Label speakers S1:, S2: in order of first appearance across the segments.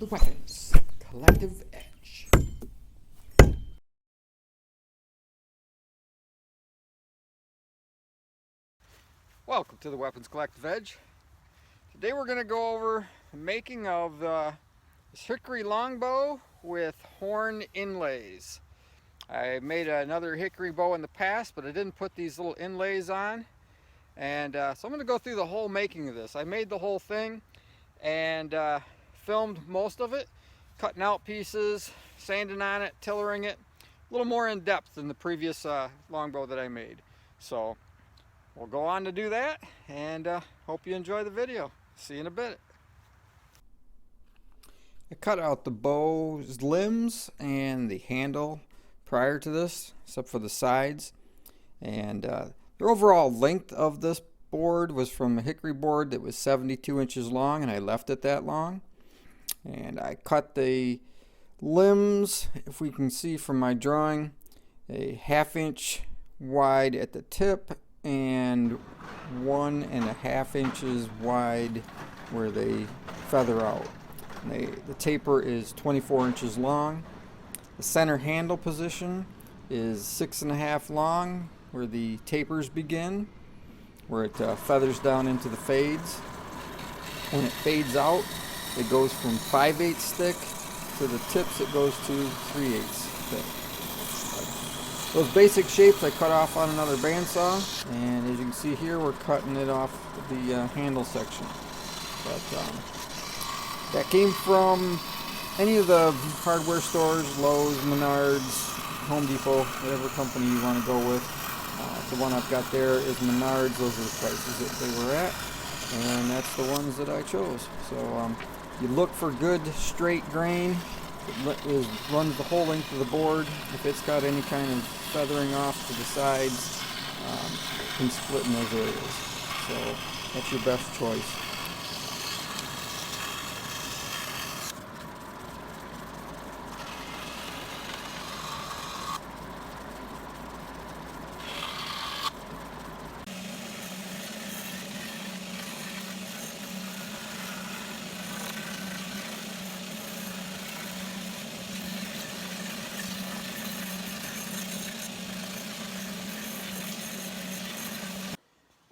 S1: the Weapons Collective Edge. Welcome to the Weapons Collective Edge. Today we're going to go over the making of this hickory longbow with horn inlays. I made another hickory bow in the past, but I didn't put these little inlays on. And so I'm going to go through the whole making of this. I made the whole thing and filmed most of it, cutting out pieces, sanding on it, tillering it, a little more in depth than the previous longbow that I made. So we'll go on to do that, and hope you enjoy the video. See you in a bit. I cut out the bow's limbs and the handle prior to this, except for the sides. And the overall length of this board was from a hickory board that was 72 inches long, and I left it that long. And I cut the limbs, if we can see from my drawing, a 1/2 inch wide at the tip and 1.5 inches wide where they feather out. The taper is 24 inches long. The center handle position is 6.5 long where the tapers begin, where it feathers down into the fades. When it fades out, it goes from 5/8 thick to the tips it goes to 3/8 thick. Those basic shapes I cut off on another bandsaw, and as you can see here, we're cutting it off the handle section. But that came from any of the hardware stores, Lowe's, Menards, Home Depot, whatever company you want to go with. The one I've got there is Menards. Those are the prices that they were at, and that's the ones that I chose. So you look for good straight grain. It runs the whole length of the board. If it's got any kind of feathering off to the sides, it can split in those areas. So that's your best choice.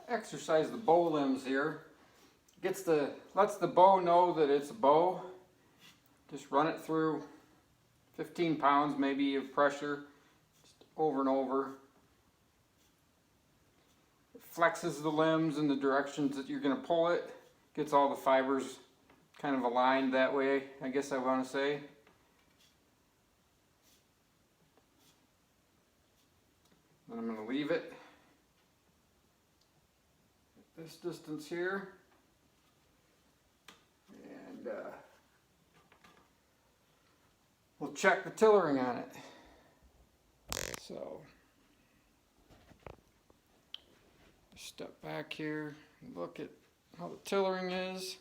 S1: Exercise the bow limbs here. Lets the bow know that it's a bow. Just run it through 15 pounds maybe of pressure, just over and over. It flexes the limbs in the directions that you're going to pull it. Gets all the fibers kind of aligned that way, I guess I want to say. Then I'm going to leave it this distance here, and we'll check the tillering on it. So step back here and look at how the tillering is.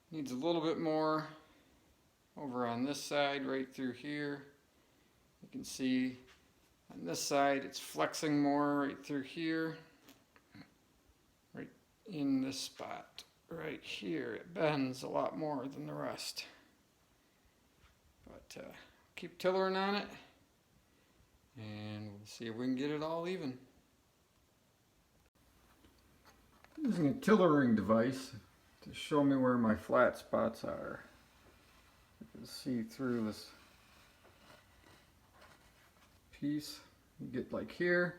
S1: Needs a little bit more over on this side, right through here. You can see on this side it's flexing more right through here, right in this spot right here. It bends a lot more than the rest, but keep tillering on it and we'll see if we can get it all even. Using a tillering device to show me where my flat spots are. You can see through this piece. You get like here,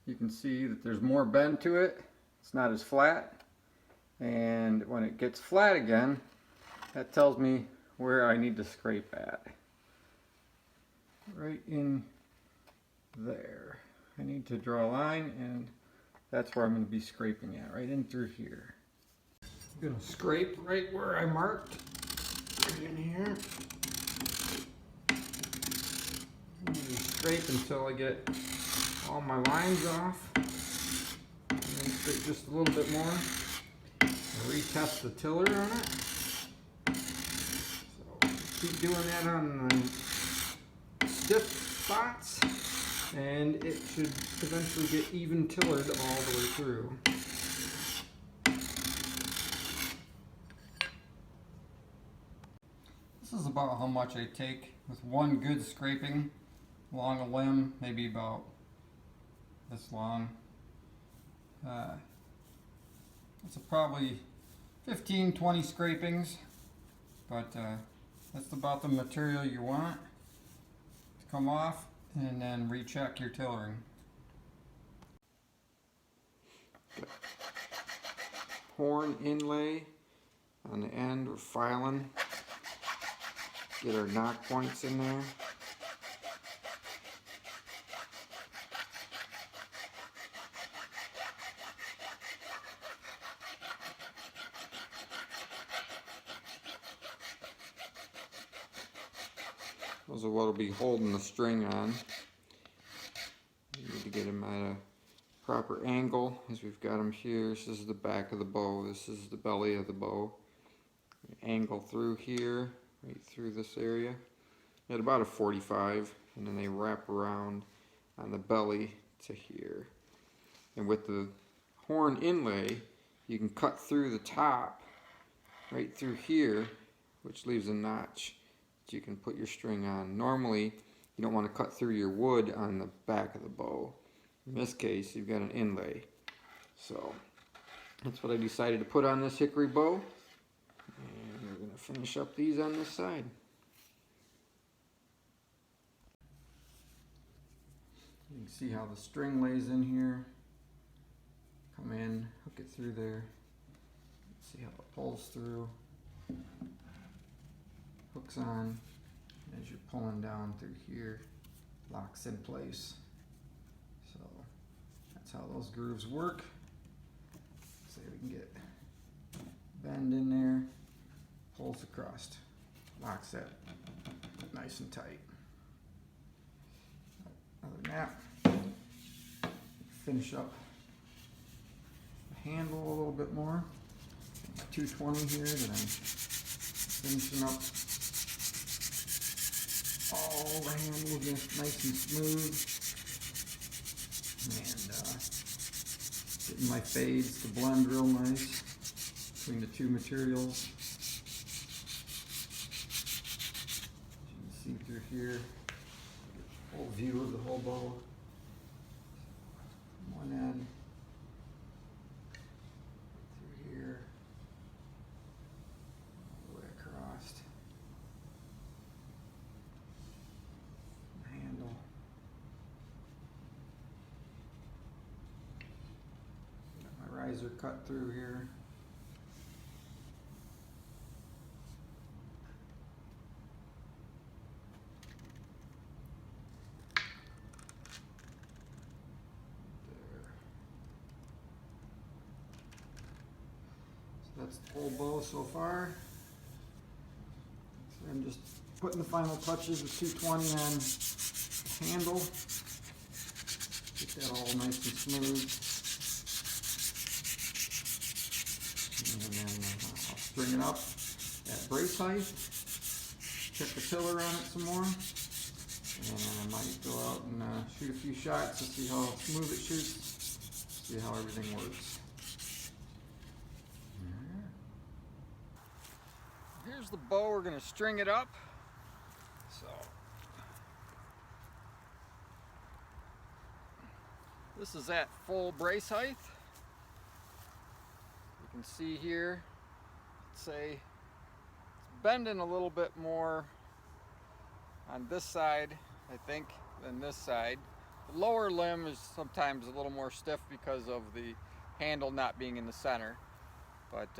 S1: you can see that there's more bend to it. It's not as flat, and when it gets flat again, that tells me where I need to scrape at. Right in there. I need to draw a line, and that's where I'm going to be scraping at, right in through here. I'm going to scrape right where I marked, right in here. Scrape until I get all my lines off, and then scrape just a little bit more. Retest the tiller on it. So keep doing that on the stiff spots, and it should eventually get even tillered all the way through. This is about how much I take with one good scraping along a limb, maybe about this long. It's probably 15-20 scrapings, but that's about the material you want to come off, and then recheck your tillering. Horn inlay on the end, we're filing. Get our knock points in there. Those are what will be holding the string on. You need to get them at a proper angle, as we've got them here. This is the back of the bow, this is the belly of the bow. Angle through here, right through this area, at about a 45, and then they wrap around on the belly to here. And with the horn inlay, you can cut through the top, right through here, which leaves a notch that you can put your string on. Normally, you don't want to cut through your wood on the back of the bow. In this case, you've got an inlay. So, that's what I decided to put on this hickory bow. And we're going to finish up these on this side. You can see how the string lays in here. Come in, hook it through there. See how it pulls through. Hooks on. As you're pulling down through here, locks in place. So that's how those grooves work. So we can get bend in there, pulls across, locks it nice and tight. Other than that, finish up the handle a little bit more. 220 here that I'm finishing up all the handles just nice and smooth, and getting my fades to blend real nice between the two materials. As you can see through here, full view of the whole bow. One end through here, all the way across. Handle. Got my riser cut through here. That's the whole bow so far. So I'm just putting the final touches with 220 on the handle. Get that all nice and smooth. And then I'll string it up at brace height. Check the tiller on it some more. And I might go out and shoot a few shots to see how smooth it shoots. See how everything works. Here's the bow, we're going to string it up. So, this is at full brace height. You can see here, let's say it's bending a little bit more on this side, I think, than this side. The lower limb is sometimes a little more stiff because of the handle not being in the center. But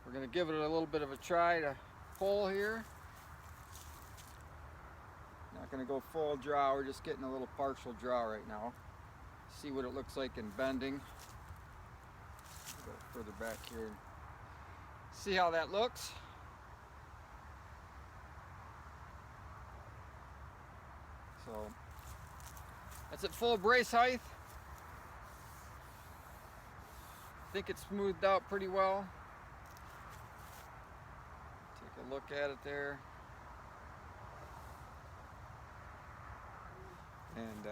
S1: we're going to give it a little bit of a try to pull here. Not going to go full draw, we're just getting a little partial draw right now. See what it looks like in bending. Go further back here. See how that looks. So that's at full brace height. I think it's smoothed out pretty well. Take a look at it there. And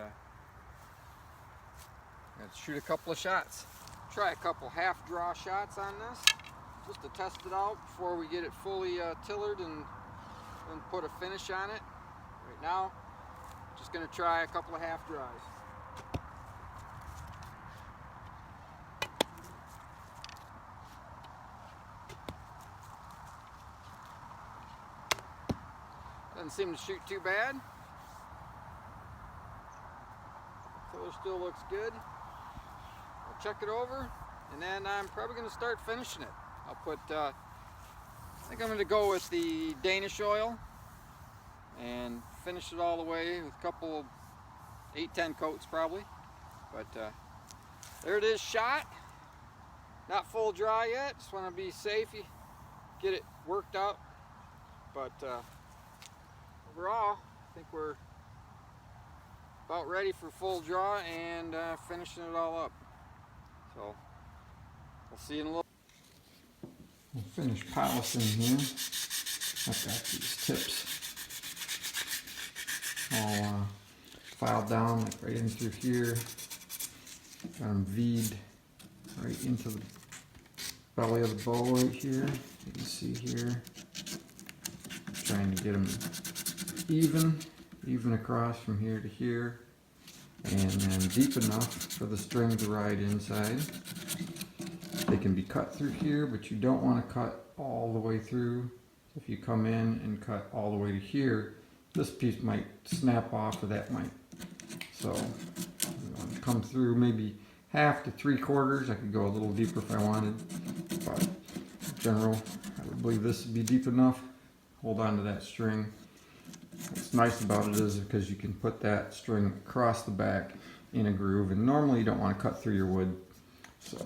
S1: let's shoot a couple of shots. Try a couple half draw shots on this. just to test it out before we get it fully tillered and put a finish on it. Right now, just going to try a couple of half dries. Doesn't seem to shoot too bad. Tiller still looks good. I'll check it over, and then I'm probably going to start finishing it. I'll put, I think I'm going to go with the Danish oil and finish it all the way with a couple, 8-10 coats probably. But there it is, shot. Not full dry yet. Just want to be safe, get it worked out. But overall, I think we're about ready for full draw and finishing it all up. So we'll see you in a little. We'll finish polishing here. I've got these tips all filed down, like right in through here. Got them V'd right into the belly of the bow right here. You can see here. Trying to get them even across from here to here, and then deep enough for the string to ride inside. They can be cut through here, but you don't want to cut all the way through. If you come in and cut all the way to here, this piece might snap off, or that might. So you want to come through maybe 1/2 to 3/4. I could go a little deeper if I wanted, but in general, I would believe this would be deep enough. Hold on to that string. What's nice about it is because you can put that string across the back in a groove, and normally you don't want to cut through your wood. So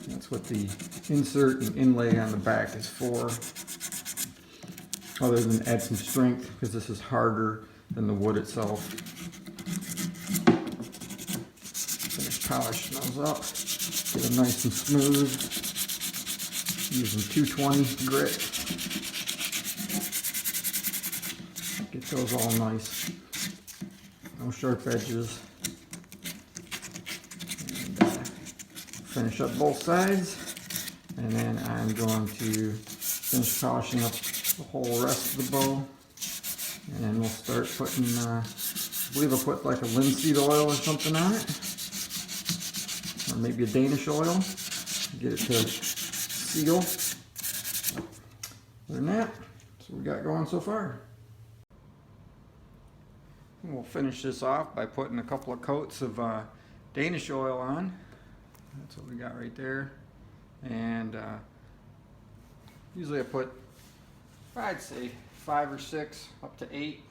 S1: that's what the insert and inlay on the back is for, other than add some strength, because this is harder than the wood itself. Finish polishing those up, get them nice and smooth, using 220 grit. Get those all nice, no sharp edges. And finish up both sides, and then I'm going to finish polishing up the whole rest of the bow, and then we'll start putting, I believe I'll put like a linseed oil or something on it, or maybe a Danish oil, get it to seal. Other than that, that's what we got going so far. We'll finish this off by putting a couple of coats of Danish oil on. That's what we got right there. And usually I put, I'd say 5 or 6, up to 8.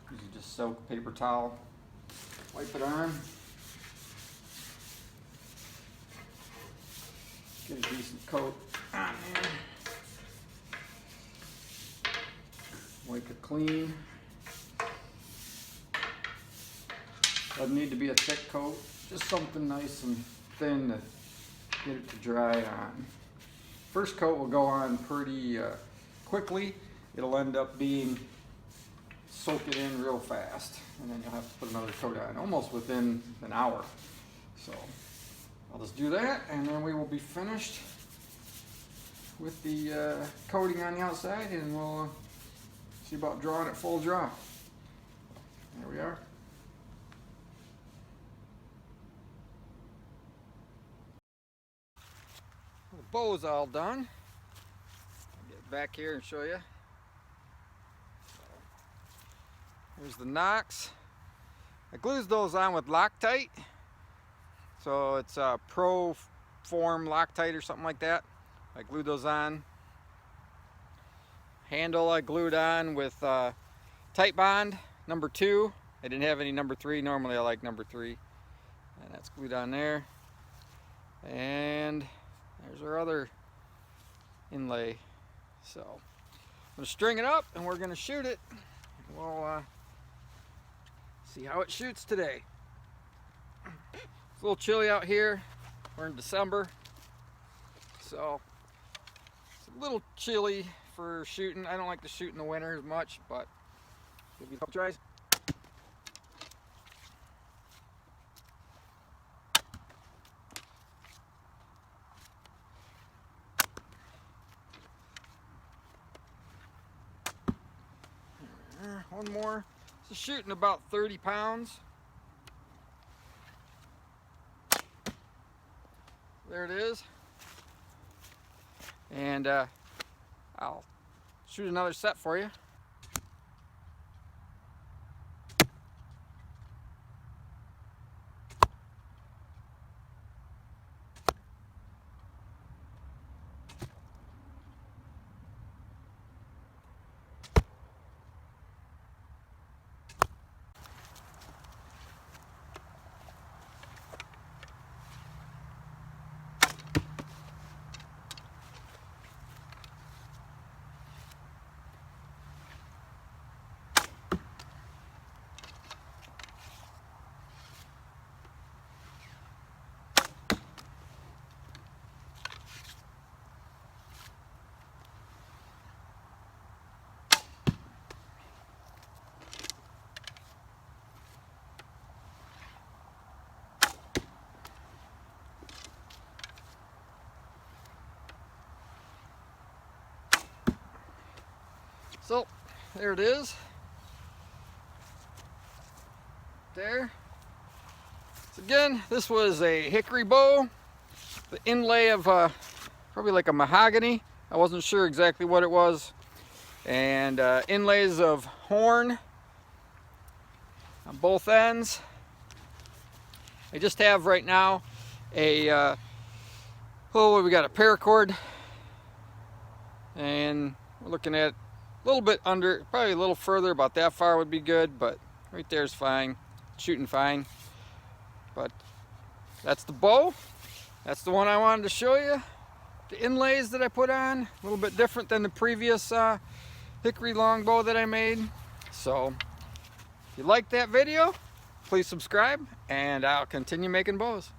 S1: Usually just soak a paper towel, wipe it on. Get a decent coat on there. Wipe it clean. Doesn't need to be a thick coat, just something nice and thin to get it to dry on. First coat will go on pretty quickly. It'll end up being soak it in real fast, and then you'll have to put another coat on almost within an hour. So I'll just do that, and then we will be finished with the coating on the outside, and we'll see about drawing it full draw. There we are. The bow's all done. I'll get back here and show you. Here's the nocks. I glued those on with Loctite. So it's a Pro Form Loctite or something like that. I glued those on. Handle I glued on with titebond number 2. I didn't have any number 3. Normally I like number 3. And that's glued on there. And there's our other inlay. So I'm going to string it up and we're going to shoot it. We'll see how it shoots today. It's a little chilly out here. We're in December. So it's a little chilly for shooting. I don't like to shoot in the winter as much, but give you a couple tries. one more. This is shooting about 30 pounds. There it is. And I'll shoot another set for you. So there it is. There. So again, this was a hickory bow. The inlay of probably like a mahogany. I wasn't sure exactly what it was. And inlays of horn on both ends. I just have right now a we got a paracord, and we're looking at a little bit under, probably a little further, about that far would be good, but right there is fine, shooting fine. But that's the bow. That's the one I wanted to show you. The inlays that I put on, a little bit different than the previous hickory longbow that I made. So if you liked that video, please subscribe, and I'll continue making bows.